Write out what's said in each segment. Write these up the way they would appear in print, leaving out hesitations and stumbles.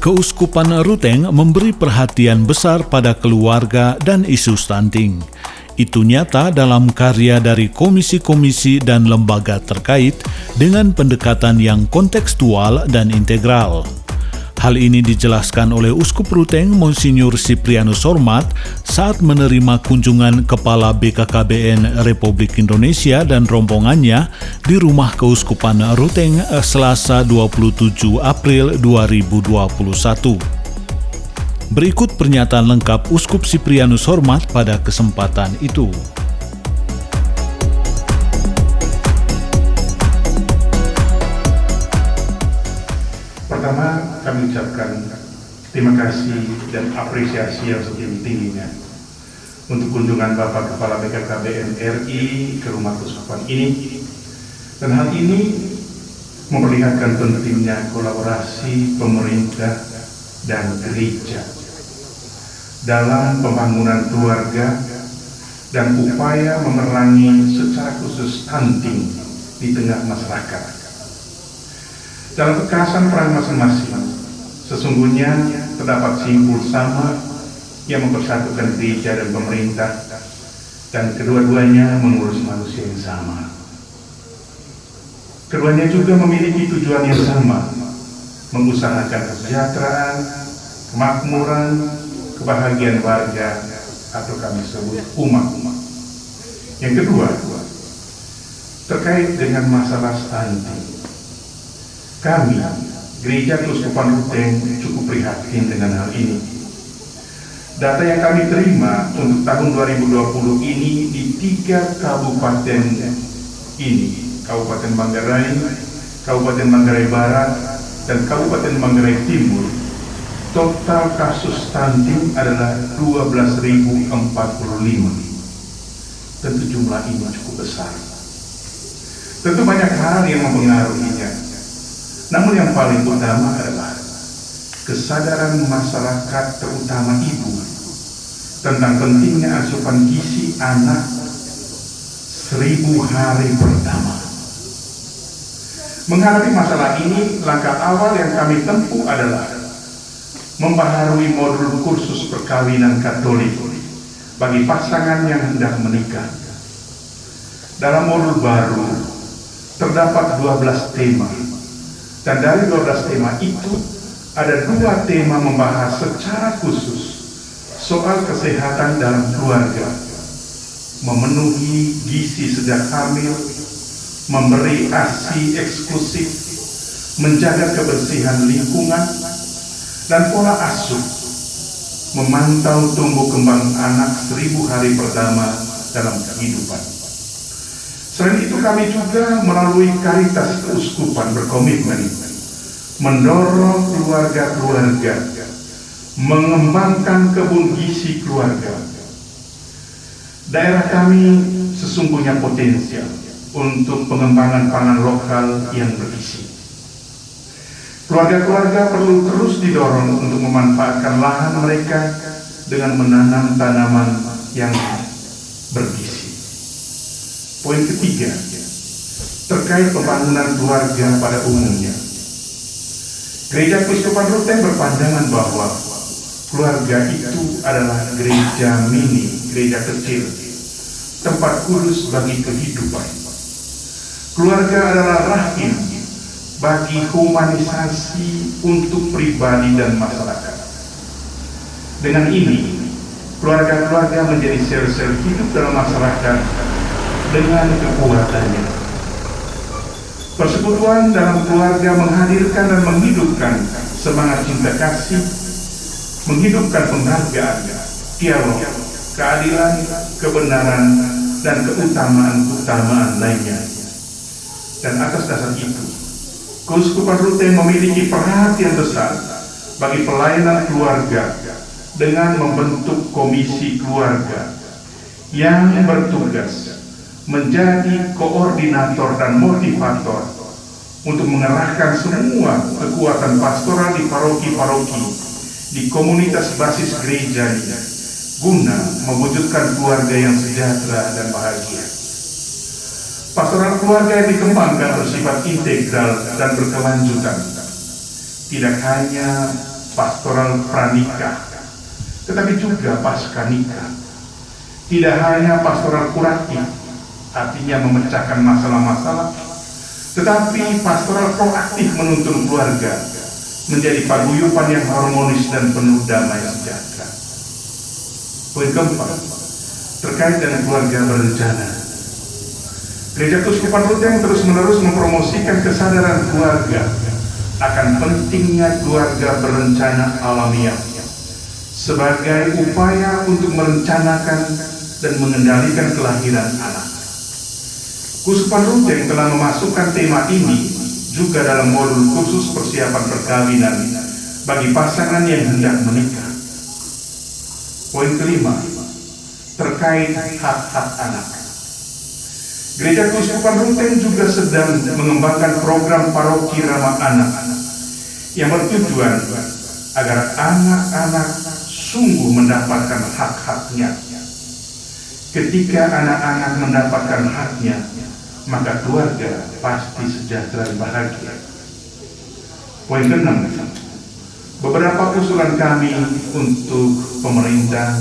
Keuskupan Ruteng memberi perhatian besar pada keluarga dan isu stunting. Itu nyata dalam karya dari komisi-komisi dan lembaga terkait dengan pendekatan yang kontekstual dan integral. Hal ini dijelaskan oleh Uskup Ruteng Monsinyur Siprianus Hormat saat menerima kunjungan Kepala BKKBN Republik Indonesia dan rombongannya di Rumah Keuskupan Ruteng Selasa 27 April 2021. Berikut pernyataan lengkap Uskup Siprianus Hormat pada kesempatan itu. Pertama, kami ucapkan terima kasih dan apresiasi yang setinggi-tingginya untuk kunjungan Bapak Kepala BKKBN RI ke Rumah Keuskupan ini. Dan hal ini memperlihatkan pentingnya kolaborasi pemerintah dan gereja dalam pembangunan keluarga dan upaya memerangi secara khusus stunting di tengah masyarakat. Dalam kekerasan peran masing-masing, sesungguhnya terdapat simpul sama yang mempersatukan gereja dan pemerintah, dan kedua-duanya mengurus manusia yang sama. Keduanya juga memiliki tujuan yang sama, mengusahakan kesejahteraan, kemakmuran, kebahagiaan warga, atau kami sebut umat. Yang kedua, terkait dengan masalah stunting. Kami, Gereja Keuskupan Ruteng, cukup prihatin dengan hal ini. Data yang kami terima untuk tahun 2020 ini di 3 kabupaten ini, Kabupaten Manggarai, Kabupaten Manggarai Barat, dan Kabupaten Manggarai Timur, total kasus stunting adalah 12.045. Tentu jumlah ini cukup besar. Tentu banyak hal yang mempengaruhinya. Namun yang paling utama adalah kesadaran masyarakat, terutama ibu, tentang pentingnya asupan gizi anak 1000 hari pertama. Menghadapi masalah ini, langkah awal yang kami tempuh adalah membaharui modul kursus perkawinan Katolik bagi pasangan yang hendak menikah. Dalam modul baru terdapat 12 tema, dan dari 12 tema itu ada 2 tema membahas secara khusus soal kesehatan dalam keluarga, memenuhi gizi sejak hamil, memberi ASI eksklusif, menjaga kebersihan lingkungan, dan pola asuh, memantau tumbuh kembang anak 1000 hari pertama dalam kehidupan. Selain itu, kami juga melalui Karitas Keuskupan berkomitmen mendorong keluarga-keluarga mengembangkan kebun gizi keluarga. Daerah kami sesungguhnya potensial untuk pengembangan pangan lokal yang bergizi. Keluarga-keluarga perlu terus didorong untuk memanfaatkan lahan mereka dengan menanam tanaman yang bergizi. Poin ketiga, terkait pembangunan keluarga pada umumnya. Gereja Keuskupan Ruteng berpandangan bahwa keluarga itu adalah gereja mini, gereja kecil, tempat kudus bagi kehidupan. Keluarga adalah rahim bagi humanisasi untuk pribadi dan masyarakat. Dengan ini, keluarga-keluarga menjadi sel-sel hidup dalam masyarakat dengan kekuatannya. Persekutuan dalam keluarga menghadirkan dan menghidupkan semangat cinta kasih, menghidupkan penghargaan, dialog, keadilan, kebenaran, dan keutamaan-keutamaan lainnya. Dan atas dasar itu, Keuskupan Ruteng memiliki perhatian besar bagi pelayanan keluarga dengan membentuk komisi keluarga yang bertugas menjadi koordinator dan motivator untuk mengerahkan semua kekuatan pastoral di paroki-paroki, di komunitas basis gereja ini, guna mewujudkan keluarga yang sejahtera dan bahagia. Pastoral keluarga yang dikembangkan bersifat integral dan berkelanjutan, tidak hanya pastoral pranikah, tetapi juga pasca nikah. Tidak hanya pastoral kuratif, artinya memecahkan masalah-masalah, tetapi pastoral proaktif menuntun keluarga menjadi paguyuban yang harmonis dan penuh damai sejahtera. Poin keempat, terkait dengan keluarga berencana. Gereja Keuskupan Ruteng terus-menerus mempromosikan kesadaran keluarga akan pentingnya keluarga berencana alamiah sebagai upaya untuk merencanakan dan mengendalikan kelahiran anak. Keuskupan Ruteng telah memasukkan tema ini juga dalam modul khusus persiapan perkawinan bagi pasangan yang hendak menikah. Poin kelima, terkait hak-hak anak. Gereja Keuskupan Ruteng juga sedang mengembangkan program paroki ramah anak yang bertujuan agar anak-anak sungguh mendapatkan hak-haknya. Ketika anak-anak mendapatkan haknya, maka keluarga pasti sejahtera dan bahagia. Poin keenam, beberapa usulan kami untuk pemerintah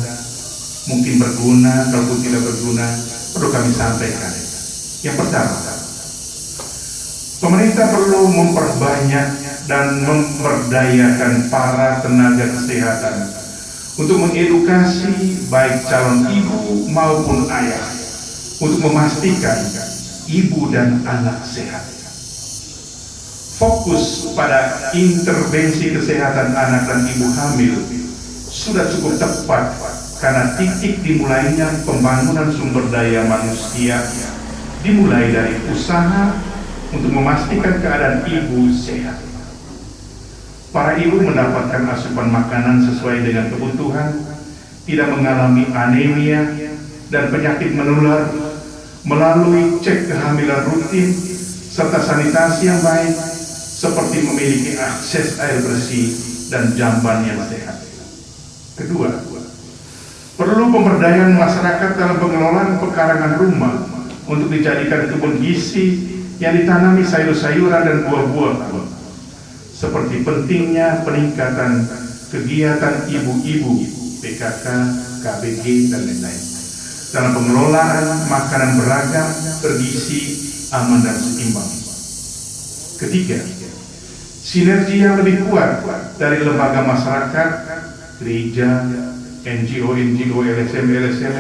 mungkin berguna, kalau tidak berguna, perlu kami sampaikan. Yang pertama, pemerintah perlu memperbanyak dan memberdayakan para tenaga kesehatan untuk mengedukasi baik calon ibu maupun ayah untuk memastikan ibu dan anak sehat. Fokus pada intervensi kesehatan anak dan ibu hamil sudah cukup tepat karena titik dimulainya pembangunan sumber daya manusia dimulai dari usaha untuk memastikan keadaan ibu sehat. Para ibu mendapatkan asupan makanan sesuai dengan kebutuhan, tidak mengalami anemia dan penyakit menular melalui cek kehamilan rutin serta sanitasi yang baik, seperti memiliki akses air bersih dan jamban yang sehat. Kedua, perlu pemberdayaan masyarakat dalam pengelolaan pekarangan rumah untuk dijadikan kebun gizi yang ditanami sayur-sayuran dan buah-buahan, seperti pentingnya peningkatan kegiatan ibu-ibu, PKK, KBG, dan lain-lain dalam pengelolaan makanan beragam, bergizi, aman, dan seimbang. Ketiga, sinergi yang lebih kuat dari lembaga masyarakat, gereja, NGO, LSM,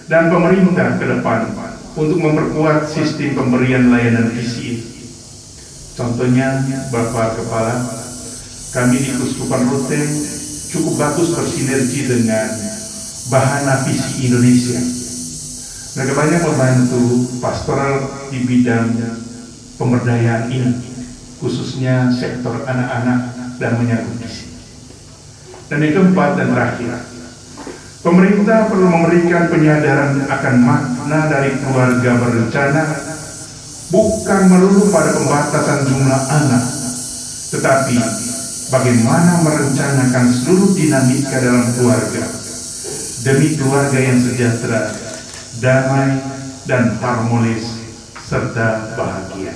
dan pemerintah ke depan untuk memperkuat sistem pemberian layanan gizi. Contohnya, Bapak Kepala, kami di Keuskupan Ruteng cukup bagus bersinergi dengan Bahana Visi Indonesia. Mereka banyak membantu pastoral di bidang pemberdayaan ini, khususnya sektor anak-anak dan menyangkut gizi. Dan yang keempat dan terakhir, pemerintah perlu memberikan penyadaran akan makna dari keluarga berencana, bukan melulu pada pembatasan jumlah anak, tetapi bagaimana merencanakan seluruh dinamika dalam keluarga demi keluarga yang sejahtera, damai, dan harmonis serta bahagia.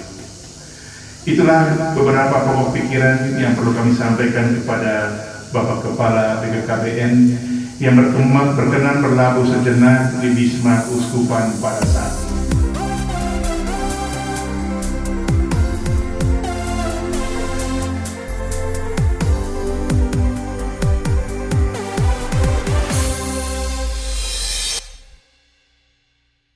Itulah beberapa pokok pikiran yang perlu kami sampaikan kepada Bapak Kepala BKKBN yang berkenan berlabuh sejenak di Wisma Keuskupan pada saat